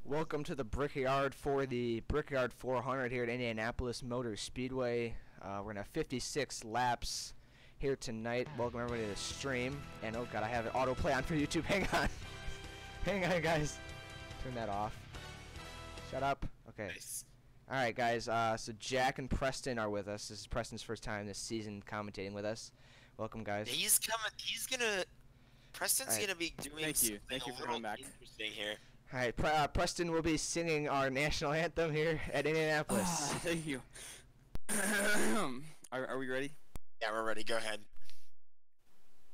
Welcome to the Brickyard for the Brickyard 400 here at Indianapolis Motor Speedway. We're going to have 56 laps here tonight. Welcome everybody to the stream. And oh god, I have an autoplay on for YouTube. Hang on. Hang on, guys. Turn that off. Shut up. Okay. Nice. Alright, guys. So Jack and Preston are with us. This is Preston's first time this season commentating with us. Welcome, guys. He's coming. He's gonna. Preston's All right. gonna be doing. Thank you for coming back. Interesting here. Alright, Preston will be singing our national anthem here at Indianapolis. Thank you. Are we ready? Yeah, we're ready. Go ahead.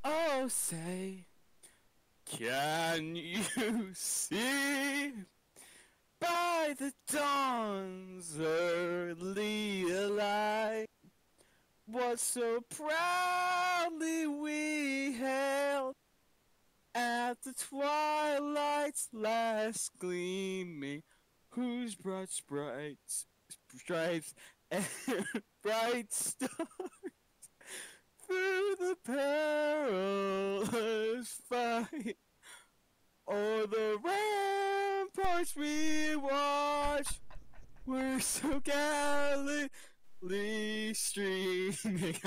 Oh, say, can you see by the dawn's early light what so proudly we held at the twilight's last gleaming, whose broad stripes and bright stars through the perilous fight o'er the ramparts we watch were so gallantly streaming.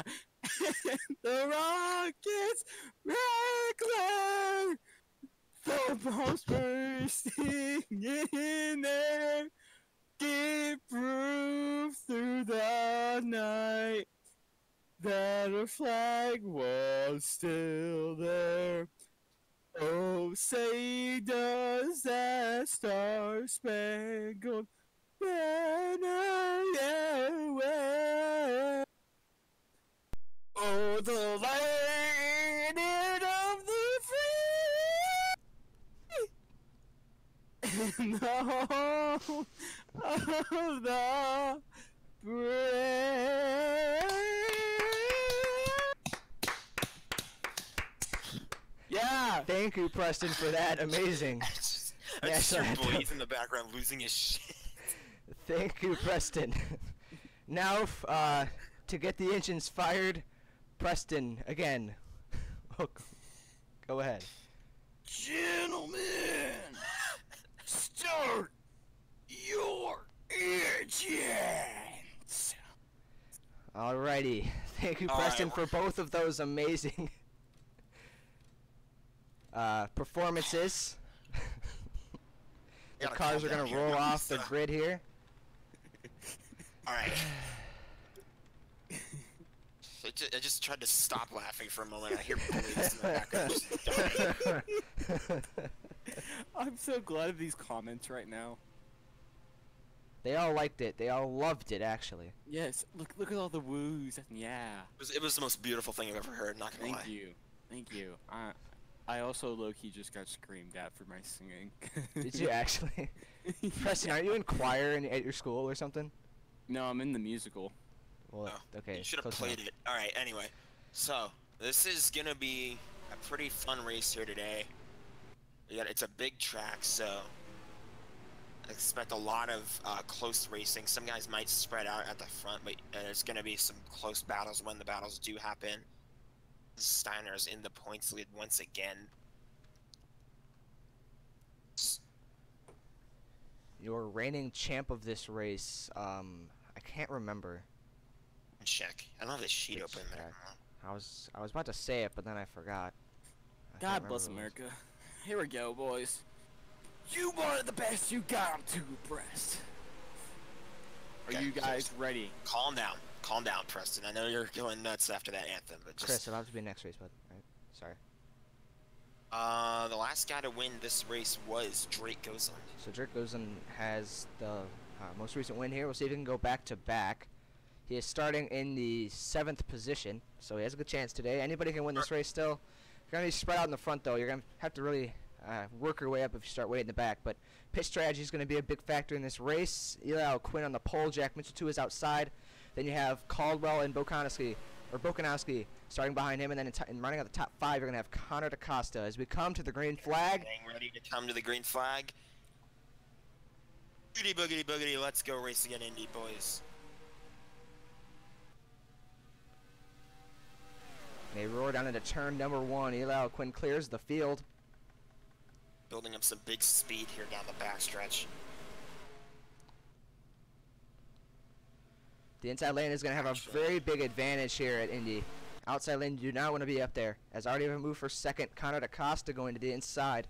And the rockets red glare, the bombs bursting in air, give proof through the night that our flag was still there. Oh, say does that star-spangled banner yet wave? Oh, the land of the free and the home of the brave. Yeah. Thank you, Preston, for that amazing. That's just your boys in the background losing his shit. Thank you, Preston. Now, to get the engines fired, Preston, again. Go ahead. Gentlemen, start your engines. Alrighty. Thank you, Preston, for both of those amazing performances. The cars are going to roll off the grid here. Alright. I just tried to stop laughing for a moment. I hear police in the background just dying. I'm so glad of these comments right now. They all liked it. They all loved it, actually. Yes, look at all the woos. Yeah. It was the most beautiful thing I've ever heard, not gonna lie. Thank you. I also low-key just got screamed at for my singing. Did you actually? Preston, are you in choir at your school or something? No, I'm in the musical. Well, Oh, okay. you should have played it. Alright, anyway. So, this is gonna be a pretty fun race here today. It's a big track, so I expect a lot of close racing. Some guys might spread out at the front, but there's gonna be some close battles when the battles do happen. Steiner's in the points lead once again. Your reigning champ of this race, I can't remember. Check. I don't have the sheet open there. I was about to say it, but then I forgot. God bless America. Here we go, boys. You wanted the best, you got 'em too, Breast. Are you guys ready? Calm down. Calm down, Preston. I know you're going nuts after that anthem, but just... Chris, about to be next race, bud. Right. Sorry. The last guy to win this race was Drake Gozlan. So Drake Gozlan has the most recent win here. We'll see if he can go back to back. He is starting in the 7th position, so he has a good chance today. Anybody can win this race still. You're going to be spread out in the front, though. You're going to have to really work your way up if you start way in the back. But pit strategy is going to be a big factor in this race. Eli Quinn on the pole. Jack Mitchell, too, is outside. Then you have Caldwell and Bokanowski starting behind him. And then in running out the top 5, you're going to have Connor DaCosta. As we come to the green flag. Getting ready to come to the green flag. Boogity, boogity, boogity. Let's go race again, Indy boys. They roar down into turn number 1. Eli Quinn clears the field. building up some big speed here down the backstretch. The inside lane is going to have a very big advantage here at Indy. Outside lane, you do not want to be up there. As already have moved for second, Connor DaCosta going to the inside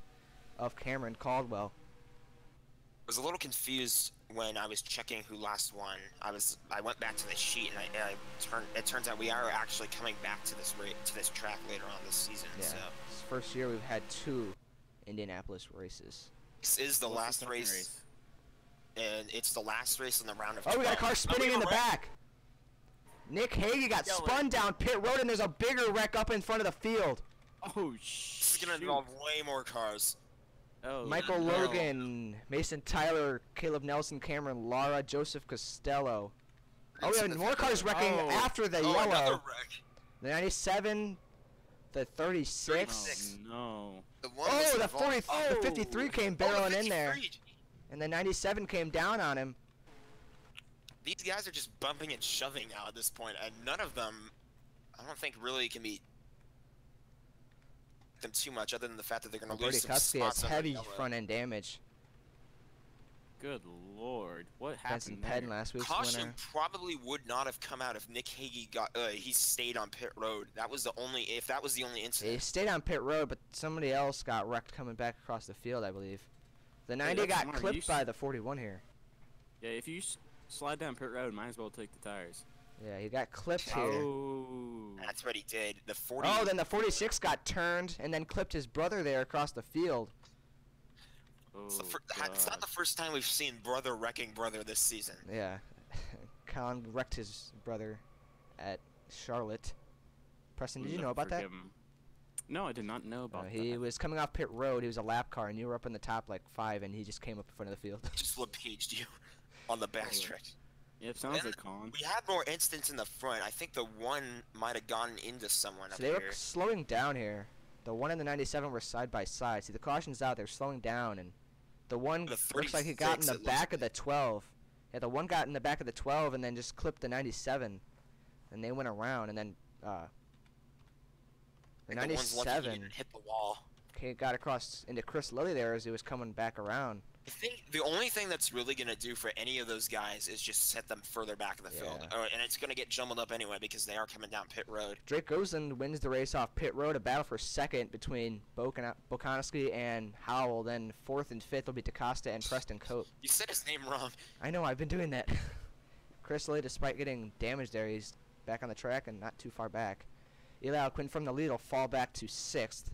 of Cameron Caldwell. I was a little confused when I was checking who last won. I went back to the sheet and it turns out we are actually coming back to this track later on this season. Yeah. So This first year we've had 2 Indianapolis races. this is the last race. And it's the last race in the round of 12. Oh, we got a car spinning in the wreck. back. Nick Hagee got spun down pit road, and there's a bigger wreck up in front of the field. Oh, This is going to involve way more cars. Oh, Michael no. Logan, Mason Tyler, Caleb Nelson, Cameron Lara, Joseph Costello. Oh, we have more cars wrecking after the Another yellow. wreck. The 97, the 36. Oh, no. The one Oh, was the involved- 40, the 53 came Oh, the barreling in there. 53. And the 97 came down on him. These guys are just bumping and shoving now at this point, and none of them, I don't think, really can be them too much, other than the fact that they're going to lose some Brody has spots on the heavy yellow. front end damage. Good lord. What Benson happened there? Penn last week's Caution winner. probably would not have come out if Nick Hagee he stayed on pit road. That was the only He incident. stayed on pit road, but somebody else got wrecked coming back across the field, I believe. The 90 that's got smart. clipped by the 41 here. Yeah, if you slide down pit road, might as well take the tires. Yeah, he got clipped here. Oh. That's what he did. The 40. Oh, then the 46 got turned and then clipped his brother there across the field. It's God. not the first time we've seen brother wrecking brother this season. Yeah. Colin wrecked his brother at Charlotte. Preston, did you know about that? Forgive him. No, I did not know about that. He was coming off pit road. He was a lap car, and you were up in the top like 5, and he just came up in front of the field. Just lapaged you on the backstretch. Yeah, it sounds And like Colin. We had more incidents in the front. I think the one might have gone into someone So up they were here. slowing down here. The 1 and the 97 were side by side. See, the caution's out. They're slowing down, and the one The looks like he got in 36, the it looks back of the 12. Yeah, the one got in the back of the 12 and then just clipped the 97, and they went around, and then the I think the one's lucky he 97 didn't hit the wall. got across into Chris Lilly there as he was coming back around. I think the only thing that's really going to do for any of those guys is just set them further back in the field. Yeah. And it's going to get jumbled up anyway because they are coming down pit road. Drake Gosland wins the race off pit road, a battle for second between Bokonowski and Howell. Then 4th and 5th will be DaCosta and Preston Cope. You said his name wrong. I know, I've been doing that. Chris Lilly, despite getting damaged there, he's back on the track and not too far back. Eli Quinn from the lead will fall back to 6th.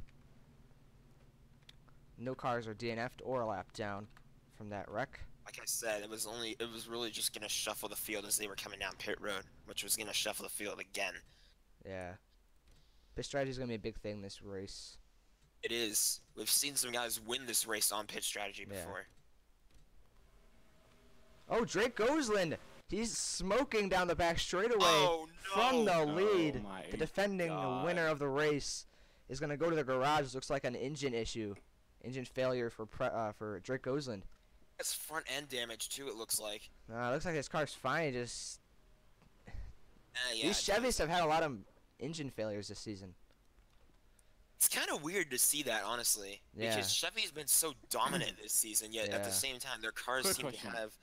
No cars are DNF'd or a lap down from that wreck. Like I said, it was really just going to shuffle the field as they were coming down pit road, which was going to shuffle the field again. Yeah. Pit strategy is going to be a big thing this race. It is. We've seen some guys win this race on pit strategy Yeah. before. Oh, Drake Gosland! He's smoking down the back straightaway Oh, no. from the lead. Oh my The defending God. winner of the race is going to go to the garage. Looks like an engine issue. Engine failure for Drake Gosland. That's front end damage too, it looks like. Looks like his car's fine. Just Yeah, these Chevys have had a lot of engine failures this season. It's kind of weird to see that, honestly. Yeah. Because Chevy's been so dominant this season, yet at Yeah. the same time, their cars Quick seem question. to have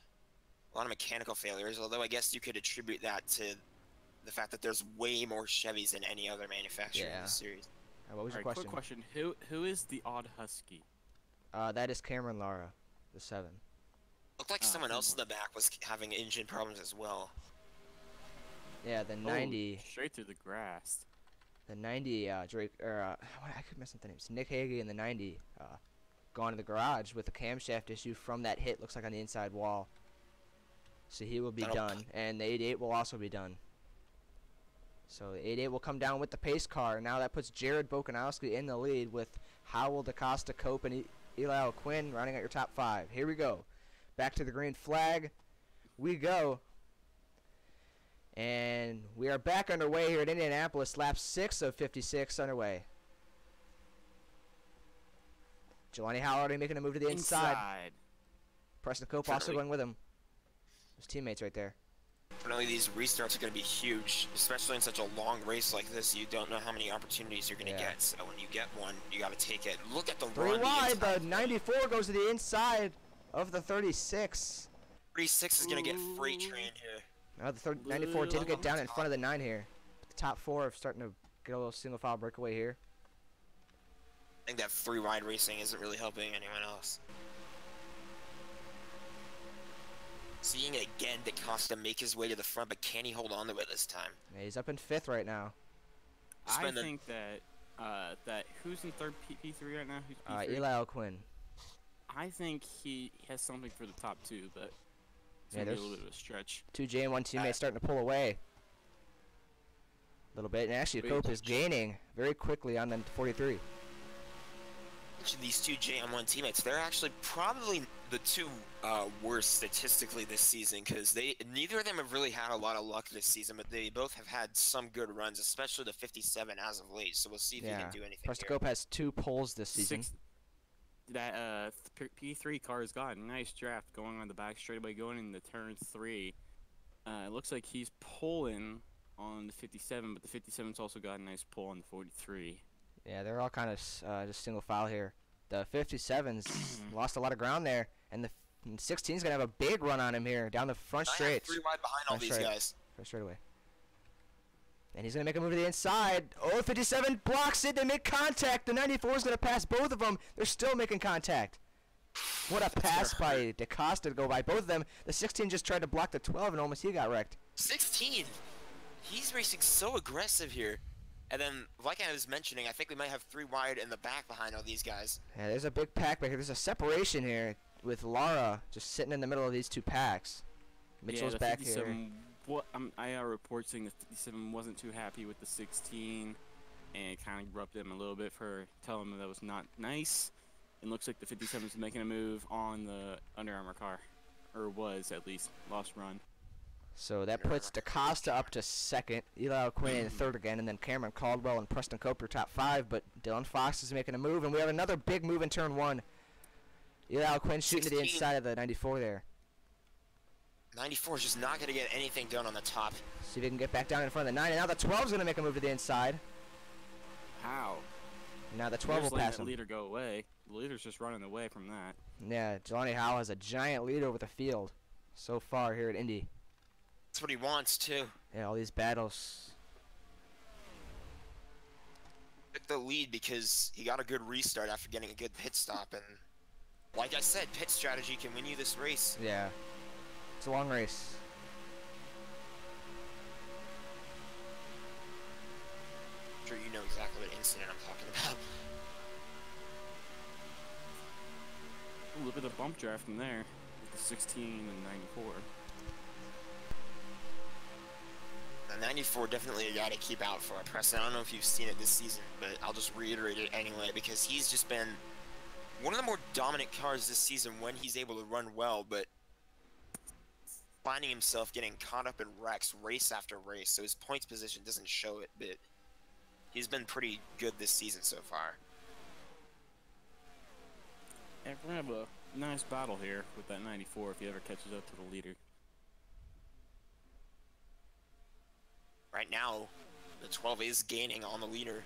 a lot of mechanical failures. Although I guess you could attribute that to the fact that there's way more Chevys than any other manufacturer in Yeah. the series. What was your Alright, quick question. Who is the odd husky? That is Cameron Lara, the 7. Looked like someone else in the back was having engine problems as well. Yeah, the 90. Straight through the grass. The 90 Drake I could mess up the names. Nick Hagee and the 90 gone to the garage with a camshaft issue from that hit. Looks like on the inside wall. So he will be That'll- done, and the 88 will also be done. So the 88 will come down with the pace car. Now that puts Jared Bokonowski in the lead with Howell, DaCosta, Cope, and Eli O'Quinn rounding out your top 5. Here we go. Back to the green flag. We go. And we are back underway here at Indianapolis. Lap 6 of 56 underway. Jelani Howell already making a move to the inside. Preston Cope also going with him. His teammates right there. Definitely these restarts are going to be huge, especially in such a long race like this. You don't know how many opportunities you're going to get, so when you get one, you got to take it. Look at the Three run. wide, the 94 goes to the inside of the 36. 36 is going to get freight trained here. Now the 94 did get down in front of the 9 here. The top 4 are starting to get a little single file breakaway here. I think that 3 wide racing isn't really helping anyone else. Seeing again DaCosta make his way to the front, but can he hold on to it this time? Yeah, he's up in 5th right now. I think that who's in third P3 right now? Who's P3? Eli O'Quinn. I think he has something for the top 2, but it's gonna be a little bit of a stretch. 2J and 1 teammate starting to pull away a little bit, and actually Cope is gaining very quickly on the 43. These 2 JM1 teammates, they're actually probably the 2 worst statistically this season, because neither of them have really had a lot of luck this season, but they both have had some good runs, especially the 57 as of late. So we'll see if he can do anything. Preston Cope has 2 poles this season. That P3 car has got a nice draft going on the back straightaway, going into turn 3. It looks like he's pulling on the 57, but the 57's also got a nice pull on the 43. Yeah, they're all kind of just single file here. The 57's lost a lot of ground there, and the 16's gonna have a big run on him here down the front straight. 3 wide behind all these guys. First straightaway. And he's gonna make a move to the inside. Oh, 57 blocks it. They make contact. The 94 is gonna pass both of them. They're still making contact. What a pass by DaCosta to go by both of them. The 16 just tried to block the 12, and almost he got wrecked. 16. He's racing so aggressive here. And then, like I was mentioning, I think we might have 3 wide in the back behind all these guys. Yeah, there's a big pack back here. There's a separation here with Lara just sitting in the middle of these 2 packs. Mitchell's back here. I got reports saying the 57 wasn't too happy with the 16, and kind of grubbed him a little bit for telling him that was not nice. It looks like the 57 is making a move on the Under Armour car, or was at least, lost run. So that puts DaCosta up to 2nd, Eli O'Quinn in 3rd again, and then Cameron Caldwell and Preston Cope are top 5, but Dylan Fox is making a move, and we have another big move in turn 1. Eli O'Quinn shooting to the inside of the 94 there. 94 is just not going to get anything done on the top. See if he can get back down in front of the 9, and now the 12 is going to make a move to the inside. How? Now the 12 will pass him. The leader go away. The leader's just running away from that. Yeah, Jelani Howell has a giant lead over the field so far here at Indy. That's what he wants, too. Yeah, all these battles. Took the lead because he got a good restart after getting a good pit stop, and like I said, pit strategy can win you this race. Yeah. It's a long race. I'm sure you know exactly what incident I'm talking about. Ooh, look at the bump draft from there. With the 16 and 94. The 94 definitely a guy to keep out for. Preston, I don't know if you've seen it this season, but I'll just reiterate it anyway, because he's just been one of the more dominant cars this season when he's able to run well, but finding himself getting caught up in wrecks race after race, so his points position doesn't show it, but he's been pretty good this season so far. Yeah, we're gonna have a nice battle here with that 94 if he ever catches up to the leader. Right now, the 12 is gaining on the leader.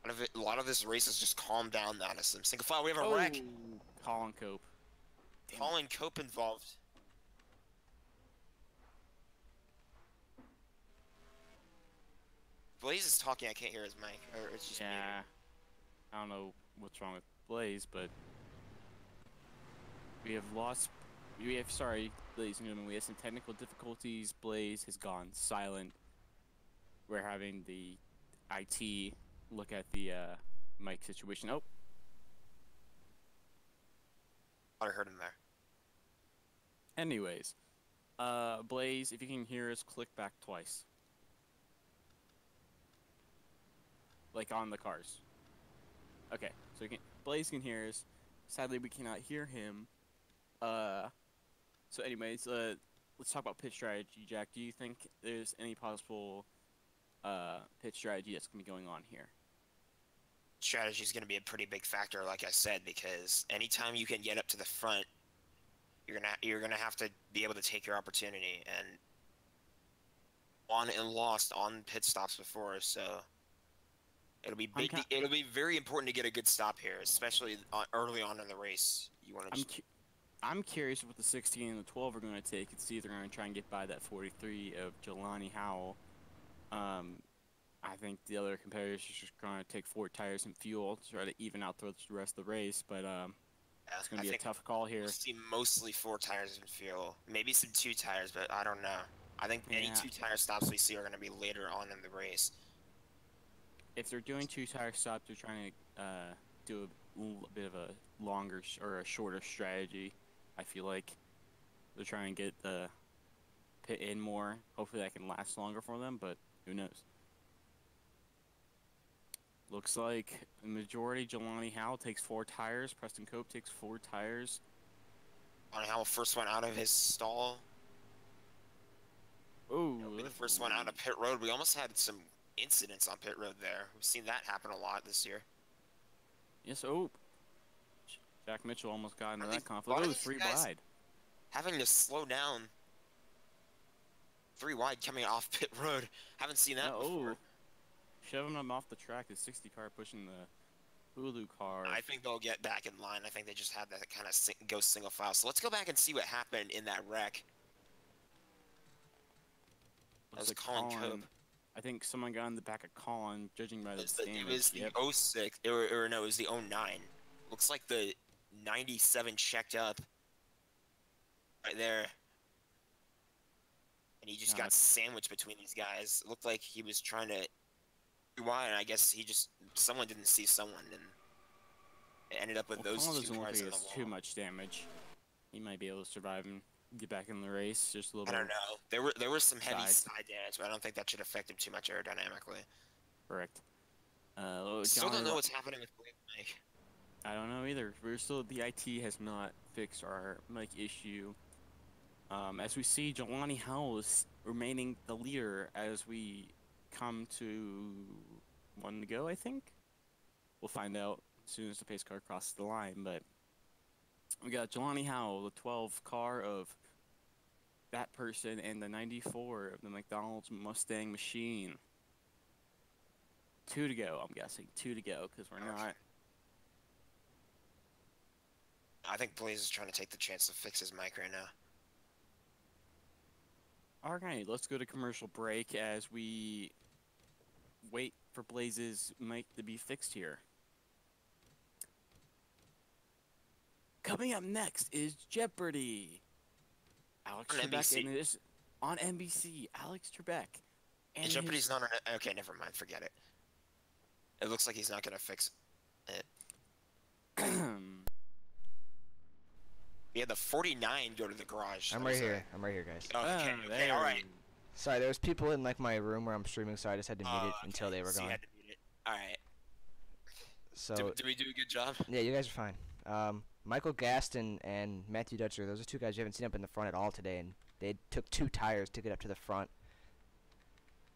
A lot of this race has just calmed down now to some single file. We have a wreck. Colin Cope. Colin Cope involved. Blaze is talking. I can't hear his mic. Or it's just yeah. muted. I don't know what's wrong with Blaze, but we have lost. Sorry, ladies and gentlemen, we have some technical difficulties. Blaze has gone silent. We're having the IT look at the mic situation. Oh. I heard him there. Anyways, Blaze, if you can hear us, click back twice. Like on the cars. Okay, so Blaze can hear us. Sadly, we cannot hear him. So anyways, let's talk about pitch strategy, Jack. Do you think there's any possible pitch strategy that's going to be going on here? Strategy is going to be a pretty big factor, like I said, because anytime you can get up to the front, you're gonna have to be able to take your opportunity, and won and lost on pit stops before, so it'll be big. It'll be very important to get a good stop here, especially early on in the race. You want to. I'm curious what the 16 and the 12 are going to take. It's either going to try and get by that 43 of Jelani Howell. I think the other competitors are just going to take 4 tires and fuel to try to even out the rest of the race. But it's going to be a tough call here. We'll see mostly 4 tires and fuel, maybe some 2 tires, but I don't know. I think any 2 tire stops we see are going to be later on in the race. If they're doing 2 tire stops, they're trying to do a bit of a longer or a shorter strategy. I feel like they're trying to get the pit in more. Hopefully that can last longer for them, but who knows? Looks like the majority, Jelani Howell takes 4 tires. Preston Cope takes 4 tires. Jelani Howell first one out of his stall. Oh, He'll be the first one out of pit road. We almost had some incidents on pit road there. We've seen that happen a lot this year. Yes, Jack Mitchell almost got into that conflict. Oh, 3 wide. Having to slow down 3 wide coming off pit road. Haven't seen that before. Shoving them off the track. The 60 car pushing the Hulu car. I think they'll get back in line. I think they just had that kind of go single file. So let's go back and see what happened in that wreck. That was Colin Cope. I think someone got in the back of Colin, judging by the damage. It was the 06, or no, it was the 09. Looks like the 97 checked up right there. And he just got sandwiched between these guys. It looked like he was trying to do wide, and I guess someone didn't see someone, and it ended up with those 2 cars in the wall. Too much damage. He might be able to survive and get back in the race just a little bit. I don't know. There was some heavy side damage, but I don't think that should affect him too much aerodynamically. Correct. Still don't know what's happening with Blake Mike. I don't know either. The IT has not fixed our mic issue. As we see, Jelani Howell is remaining the leader as we come to 1 to go, I think. We'll find out as soon as the pace car crosses the line, but we got Jelani Howell, the 12 car of that person, and the 94 of the McDonald's Mustang machine. 2 to go, I'm guessing. 2 to go, because we're not. I think Blaze is trying to take the chance to fix his mic right now. Alright, let's go to commercial break as we wait for Blaze's mic to be fixed here. Coming up next is Jeopardy! Alex Trebek on NBC. Alex Trebek. And Jeopardy's not on. Okay, never mind. Forget it. It looks like he's not gonna fix it. We had the 49 go to the garage. I'm right here. I'm right here, guys. Okay, all right. Sorry, there was people in like my room where I'm streaming, so I just had to mute it until they were gone. You had to mute it. All right. So. Did we do a good job? Yeah, you guys are fine. Michael Gaston and Matthew Dutcher, those are 2 guys you haven't seen up in the front at all today, and they took 2 tires to get up to the front.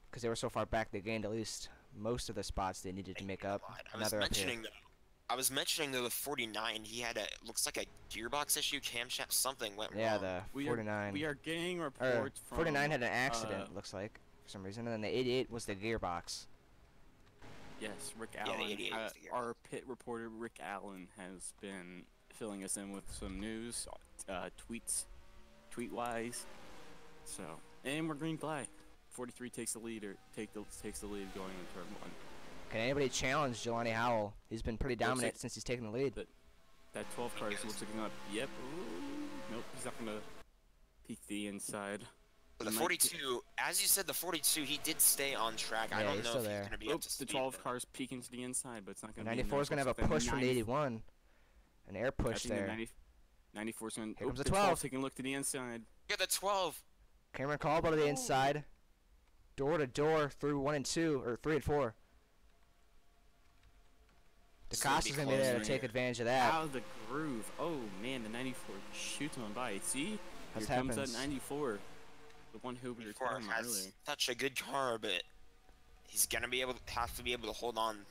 Because they were so far back, they gained at least most of the spots they needed to make up. I was mentioning the 49, he had looks like a gearbox issue, camshaft, something went wrong. Yeah, the 49. We are getting reports from... 49 had an accident, looks like, for some reason, and then the 88 was the gearbox. Yes, Rick Allen. Yeah, the 88 was the gearbox. Our pit reporter, Rick Allen, has been filling us in with some news, tweet-wise. So, and we're green flag. 43 takes the lead, takes the lead going into turn 1. Can anybody challenge Jelani Howell? He's been pretty dominant since he's taken the lead. That 12 car looks like he's not. Yep. Ooh, nope, he's not gonna peek the inside. The 42, as you said, the 42, he did stay on track. Yeah, I don't know if he's he's gonna be up to speed. The 12 car's peeking to the inside, but it's not gonna. 94 is gonna have a push from the 81, an air push there. 94's gonna. Here comes the 12. Taking a look to the inside. Get the 12. Cameron Caldwell to the inside, door to door through 1 and 2 or 3 and 4. DeCosta's gonna be there to take advantage of that. Out of the groove. Oh man, the 94 shoots him by. See, That here happens. comes that 94. The one who we were talking about earlier. Such a good car, but he's gonna have to be able to hold on.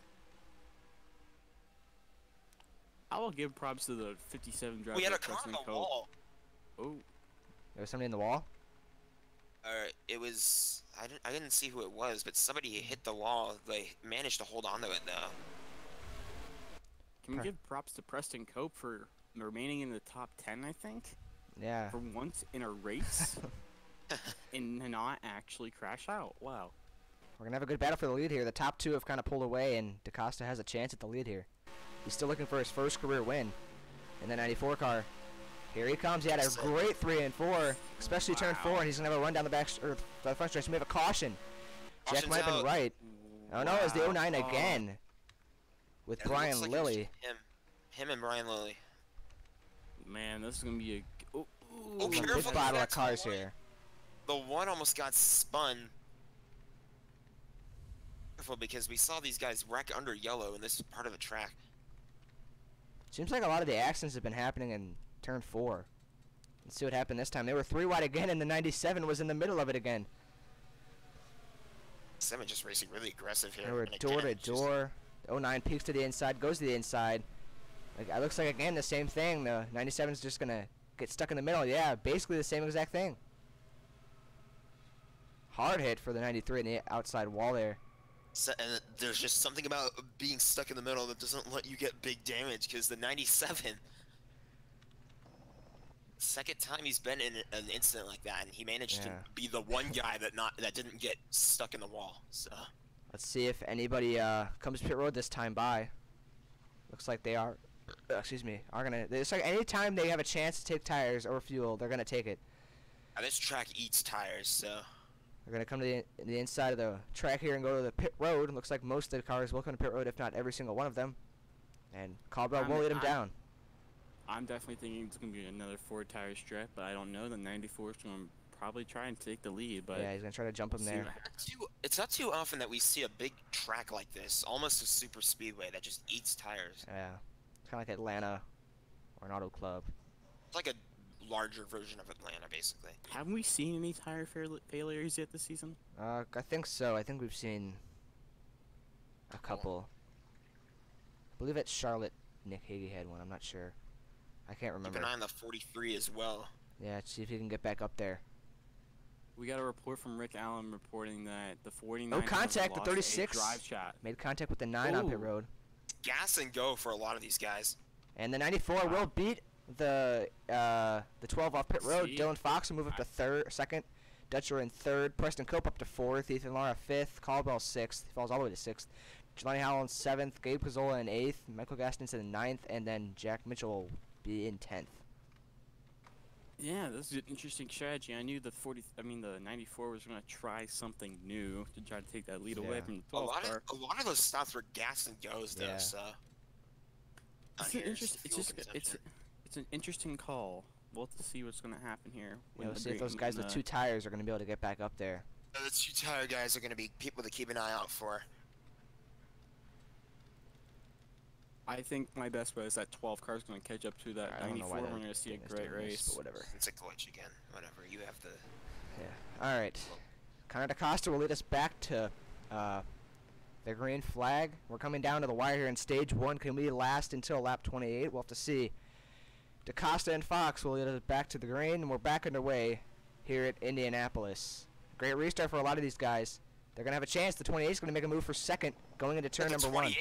I will give props to the 57 driver. We had a car on the wall. Oh, There was somebody in the wall. It was I didn't see who it was, but somebody hit the wall. They managed to hold on to it though. can we give props to Preston Cope for remaining in the top 10? I think Yeah. for once in a race, and not actually crash out. Wow. We're going to have a good battle for the lead here. The top two have kind of pulled away, and DaCosta has a chance at the lead here. He's still looking for his first career win in the 94 car. Here he comes. He had a great 3 and 4, especially turn 4, and he's going to have a run down the back or the front stretch. He may have a caution. Jack might have been right. Oh, no, it's the 09 again with Yeah, Brian like Lilly. Him and Brian Lilly. Man, this is gonna be a. Oh, Oh, Big careful, battle of that's cars one. here. The one almost got spun. Careful, because we saw these guys wreck under yellow, and this is part of the track. Seems like a lot of the accidents have been happening in turn 4. Let's see what happened this time. They were 3 wide again, and the 97 was in the middle of it again. 7 just racing really aggressive here. They were and door again, to door. The 09 peeks to the inside, goes to the inside. Like, it looks like, again, the same thing. The 97 is just going to get stuck in the middle. Yeah, basically the same exact thing. Hard hit for the 93 in the outside wall there. So, and there's just something about being stuck in the middle that doesn't let you get big damage, because the 97, second time he's been in an incident like that, and he managed to be the one guy that didn't get stuck in the wall. So let's see if anybody comes pit road this time by. Looks like they are. Excuse me. Are gonna. It's like anytime they have a chance to take tires or fuel, they're gonna take it. this track eats tires, so. They're going to come to the inside of the track here and go to the pit road. It looks like most of the cars will come to pit road, if not every single one of them. And Caldwell will lead them down. I'm definitely thinking it's going to be another 4-tire strip, but I don't know. The 94 is going to probably try and take the lead. But yeah, he's going to try to jump him there. It's not too often that we see a big track like this, almost a super speedway that just eats tires. Yeah, it's kind of like Atlanta or an auto club. It's like a larger version of Atlanta, basically. Haven't we seen any tire failures yet this season? I think so. I think we've seen a couple. I believe at Charlotte, Nick Hagee had one. I'm not sure. I can't remember. Keep an eye on the 43 as well. Yeah, see if he can get back up there. We got a report from Rick Allen reporting that the 49. Oh, contact the 36. Drive shot. Made contact with the 9 on pit road. Gas and go for a lot of these guys. And the 94 will beat the 12 off pit road. Dylan Fox will move up to second. Dutcher in third. Preston Cope up to fourth. Ethan Lara fifth. Caldwell sixth. He falls all the way to sixth. Jelani Howell in seventh. Gabe Pizzola in eighth. Michael Gaston's in ninth. And then Jack Mitchell will be in 10th. Yeah, this is an interesting strategy. I knew the 94 was going to try something new to try to take that lead away from the 12 car. A lot of those stops were gas and goes though, so. It's an interesting call. We'll have to see what's going to happen here. Yeah, we'll see if those guys with 2 tires are going to be able to get back up there. The 2 tire guys are going to be people to keep an eye out for. I think my best bet is that 12 car is going to catch up to that 94. We're going to see a great race. But whatever. It's a glitch again. Whatever. You have the. Yeah. All right. Connor DaCosta will lead us back to the green flag. We're coming down to the wire here in stage 1. Can we last until lap 28? We'll have to see. DaCosta and Fox will lead us back to the green, and we're back underway here at Indianapolis. Great restart for a lot of these guys. They're going to have a chance. The 28 is going to make a move for second going into turn number 1.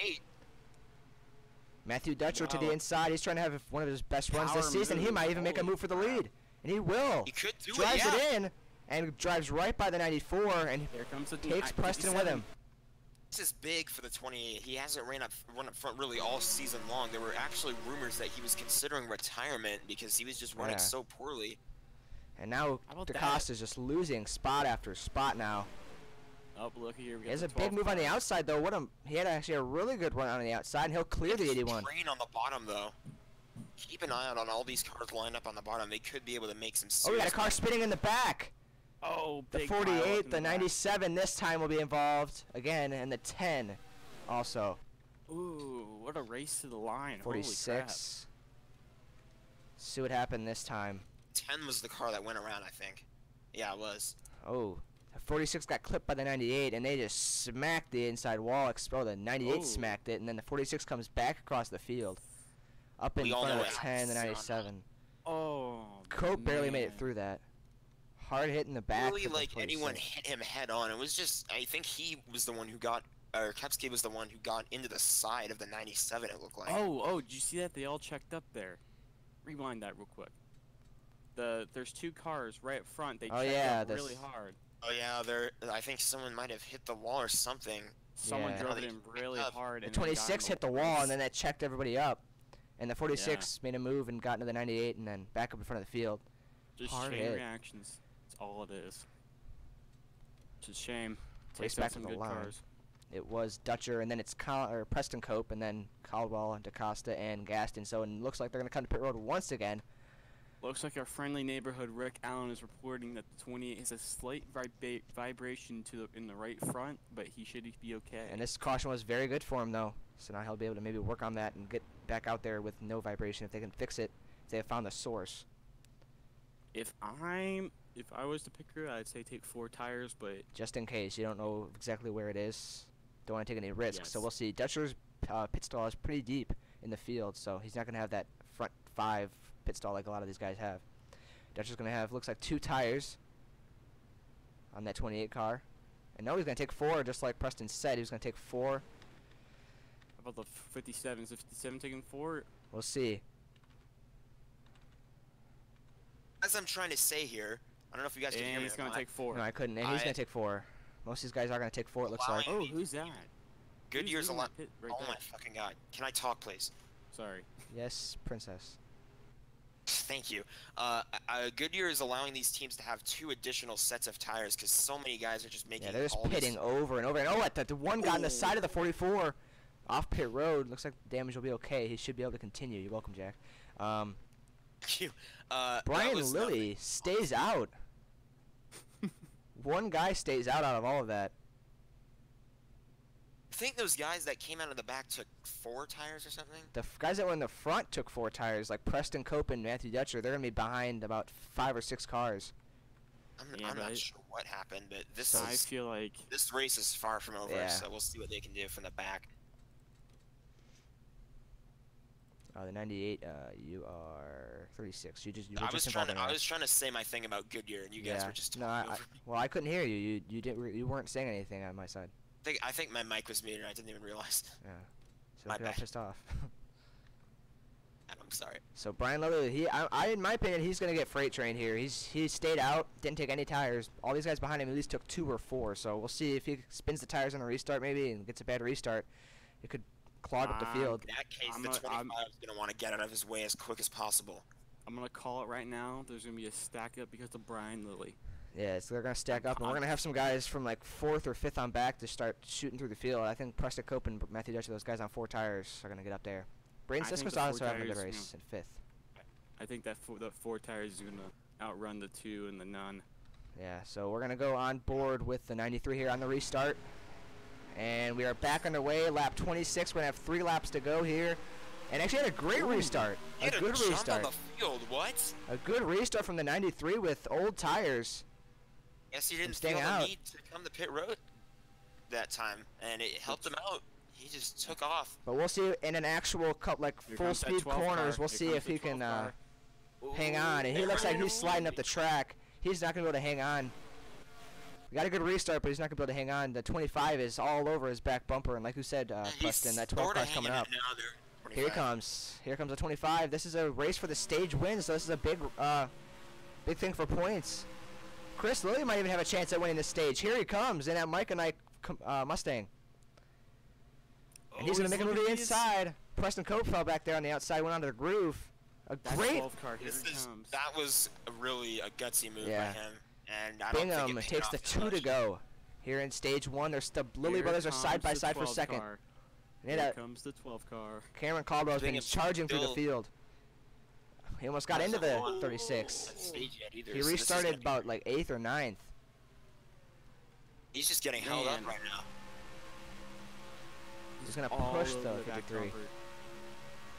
Matthew Dutcher to the inside. He's trying to have one of his best runs this season. He might even make a move for the lead. And he will. He could do drives it in and drives right by the 94 and here comes the takes Preston with him. This is big for the 28. He hasn't run up front really all season long. There were actually rumors that he was considering retirement because he was just running so poorly. And now DaCosta's just losing spot after spot now. Oh, look here. He has a big move on the outside, though. He had actually a really good run on the outside, and he'll clear the 81. Train on the bottom, though. Keep an eye out on all these cars lined up on the bottom. They could be able to make some serious. Oh, we got a car spinning in the back. Oh, the 48, the 97 this time will be involved again, and the 10 also. Ooh, what a race to the line. 46. See what happened this time. 10 was the car that went around, I think. Yeah, it was. Oh, the 46 got clipped by the 98, and they just smacked the inside wall. The 98 smacked it, and then the 46 comes back across the field. Up in front of the 10, the 97. Oh. Cope barely made it man. through that. Hard hit in the back. Really, for the like, anyone 46. hit him head on. It was just, I think he was the one who got, or Kepsky was the one who got into the side of the 97, it looked like. Oh, did you see that? They all checked up there. Rewind that real quick. There's 2 cars right up front. They Oh, checked yeah, up really hard. Oh yeah, I think someone might have hit the wall or something. Someone Yeah. drove Oh, it they in checked really up. hard. The and then got 26 in hit the wall, and then that checked everybody up. And the 46 made a move and got into the 98 and then back up in front of the field. Just hard chain hit. reactions. That's all it is. It's a shame. Race Takes out back some to the good line. cars. It was Dutcher, and then it's Preston Cope, and then Caldwell, and DaCosta, and Gaston. So it looks like they're going to come to pit road once again. Looks like our friendly neighborhood Rick Allen is reporting that the 28 has a slight vibration in the right front, but he should be okay. And this caution was very good for him, though. So now he'll be able to maybe work on that and get back out there with no vibration if they can fix it, if they have found the source. If I was the picker, I'd say take 4 tires, but Just in case. You don't know exactly where it is. Don't want to take any risks. So Yes. we'll see. Dutcher's pit stall is pretty deep in the field, so he's not going to have that front 5 pit stall like a lot of these guys have. Dutcher's going to have, looks like 2 tires on that 28 car. And no, he's going to take 4, just like Preston said. He was going to take 4. how about the 57? Is the 57 taking 4? We'll see. As I'm trying to say here, I don't know if you guys can hear And me he's or going to not. take 4. No, I couldn't. And he's I- going to take 4. Most of these guys are going to take 4, it looks like. Oh, who's that? Goodyear's Who's a leading lot. that pit right Oh there? my fucking god. Can I talk, please? Sorry. Yes, Princess. Thank you. Goodyear is allowing these teams to have 2 additional sets of tires because so many guys are just making. Yeah, they're just all this- pitting over and over. And oh, what? The one got on the side of the 44 off pit road. Looks like the damage will be okay. He should be able to continue. You're welcome, Jack. Thank you. That Brian was Lilly stays out. One guy stays out of all of that. I think those guys that came out of the back took 4 tires or something. The guys that were in the front took 4 tires, like Preston Cope and Matthew Dutcher. They're going to be behind about 5 or 6 cars. Yeah, I'm but not sure what happened, but I feel like this race is far from over, Yeah. so we'll see what they can do from the back. The 98, you are 36. You were I just was trying involved to in I was trying to say my thing about Goodyear, and you guys were just no, talking over me. well, I couldn't hear you. You weren't saying anything on my side. I think my mic was muted. I didn't even realize. Yeah. So My don't get all bad. pissed off. I'm sorry. So Brian Lilly, in my opinion, he's gonna get freight train here. He stayed out, didn't take any tires. All these guys behind him at least took 2 or 4. So we'll see if he spins the tires on a restart maybe and gets a bad restart. It could clog up the field. In that case, I'm the a- 25 is going to want to get out of his way as quick as possible. I'm gonna call it right now. There's gonna be a stack up because of Brian Lilly. Yeah, so they're gonna stack up, and we're gonna have some guys from like 4th or 5th on back to start shooting through the field. I think Preston Cope and Matthew Dutcher, those guys on 4 tires, are gonna get up there. Braden I think Sisko's the 4 also having a good tires, race in 5th. I think that the 4 tires is gonna outrun the 2 and the none. Yeah, so we're gonna go on board with the 93 here on the restart. And we are back underway, lap 26. We're gonna have 3 laps to go here. And actually had a great restart. He A had good jump restart. on the field. What? A good restart from the 93 with old tires. Yes, he didn't staying feel the out. need to come to pit road that time, and it helped him out. He just took off. But we'll see in an actual like Here full comes that speed 12 corners. car. We'll Here see comes if the he 12 can car. hang on. And he looks like he's sliding up the track. He's not gonna be able to hang on. We got a good restart, but he's not gonna be able to hang on. The 25 is all over his back bumper, and like you said, Preston, that 12 car's coming up. Here he comes. Here comes the 25. This is a race for the stage win, so this is a big thing for points. Chris Lilly might even have a chance at winning this stage. Here he comes in that Mike and I Mustang. And he's going to make a move to the inside. Preston Cope fell back there on the outside, went onto the groove. A That great 12 car, here he comes. That was really a gutsy move Yeah. by him, and I don't think Bingham it paid takes off the too 2 to much. go. Here in stage 1, the Lilly Here brothers are comes side by the side for 12 second. car. Yeah, Here that comes the 12 car. Cameron Caldwell's been Bingham's charging through the still- field. He almost got into the 36. That stage yet either, He so this is restarted gonna be- about like 8th or 9th. He's just getting held up Man. right now. He's going to All push over the back 53. bumper.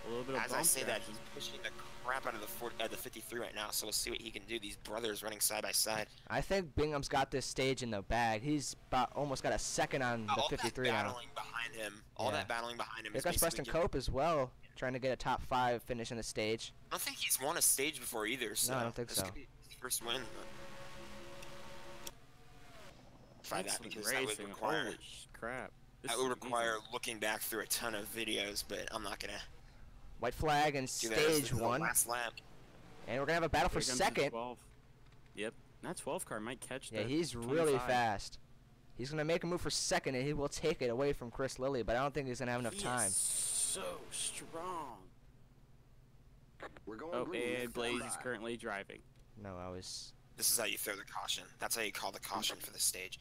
A little bit of As I bump say that, action. he's pushing the crap out of the 53 right now, so we'll see what he can do. These brothers running side by side. I think Bingham's got this stage in the bag. He's almost got a second on the All 53 that now. battling behind him, all Yeah. that battling behind him Here is comes basically Preston Cope as well. trying to get a top 5 finish in the stage. I don't think he's won a stage before either, so No, I don't think this so. could be his first win. Try that Excellent because that would racing. require Holy crap. This that is would amazing. require looking back through a ton of videos, but I'm not gonna White flag and do that. This stage is the 1. last lap. And we're going to have a battle for Here comes the second. 12. Yep. That 12 car might catch Yeah, the he's really 25. fast. He's going to make a move for second, and he will take it away from Chris Lilly, but I don't think he's going to have enough He time. is so strong. We're going Oh, green. and Blaze is Standby. currently driving. No, I was... This is how you throw the caution. That's how you call the caution for the stage.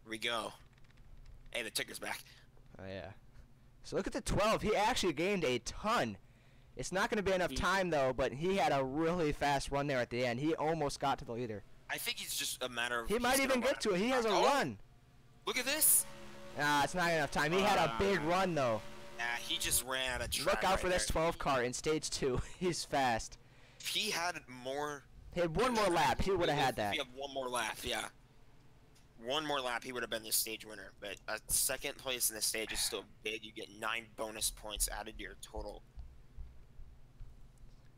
Here we go. Hey, the ticker's back. Oh, yeah. So look at the 12. He actually gained a ton. It's not going to be enough time, though, but he had a really fast run there at the end. He almost got to the leader. I think he's just a matter of. He he's might gonna even run get to it. He has a Oh, run. Look at this. Nah, it's not enough time. He had a big run, though. Nah, he just ran out of track. Look out right for this there. 12 car in stage 2. He's fast. If he had more. He had one more lap. He would have had If that. he had one more lap, yeah. One more lap, he would have been the stage winner. But a second place in the stage is still big. You get 9 bonus points added to your total.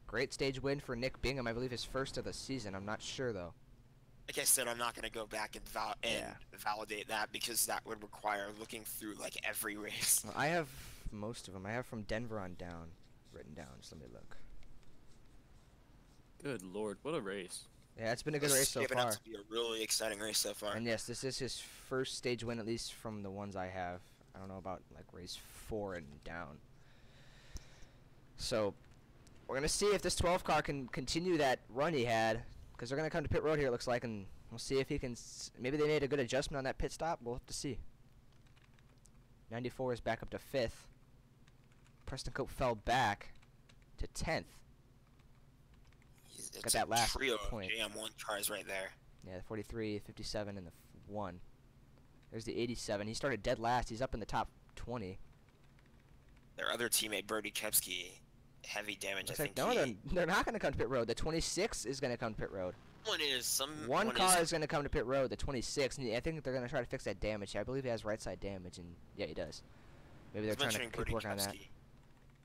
Great stage win for Nick Bingham. I believe his first of the season. I'm not sure, though. Like I said, I'm not gonna go back and validate that because that would require looking through like every race. Well, I have most of them. I have from Denver on down written down. Just let me look. Good lord, what a race. Yeah, it's been a good race so Shaping far. up to be a really exciting race so far. And yes, this is his first stage win, at least from the ones I have. I don't know about like race 4 and down. So we're gonna see if this 12 car can continue that run he had, because they're gonna come to pit road here, it looks like, and we'll see if he can. Maybe they made a good adjustment on that pit stop. We'll have to see. 94 is back up to 5th. Preston Cope fell back to 10th. It's that a last trio point. of JM1 cars right there. Yeah, the 43, 57, and the 1. There's the 87. He started dead last. He's up in the top 20. Their other teammate, Brody Kepsky, heavy damage. Looks I like think no, he, they're not going to come to pit road. The 26 is going to come to pit road. one is some One one car is, is going to come to pit road, the 26, and I think they're going to try to fix that damage. I believe he has right side damage, and yeah, he does. Maybe they're trying to mentioning keep Brody working on that. Kepsky.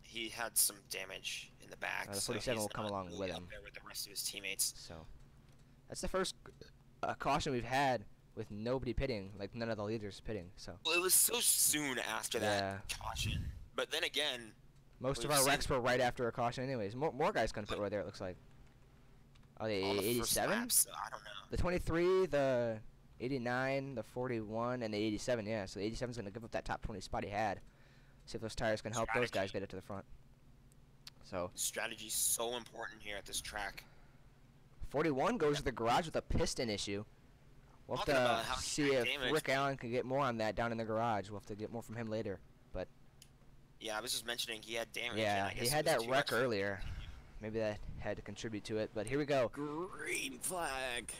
He had some damage in the back. The so 47 he's will come not along really with up him. there with the rest of his teammates. So that's the first caution we've had with nobody pitting, like none of the leaders pitting. So Well, it was so soon after that caution. But then again, most of we've our seen- wrecks were right after a caution, anyways. More guys come to pit road there. It looks like. Oh, the on the first 87, lap, so I don't know. the 23, the 89, the 41, and the 87. Yeah, so the 87 is going to give up that top 20 spot he had. See if those tires can help those guys get it to the front. So Strategy's so important here at this track. 41 goes to the garage with a piston issue. We'll have Talking about to how he see had if damage. Rick Allen can get more on that down in the garage. We'll have to get more from him later. But Yeah, I was just mentioning he had damage. yeah, and I he guess had it was that too wreck much. earlier. Maybe that had to contribute to it. But here we go. Green flag.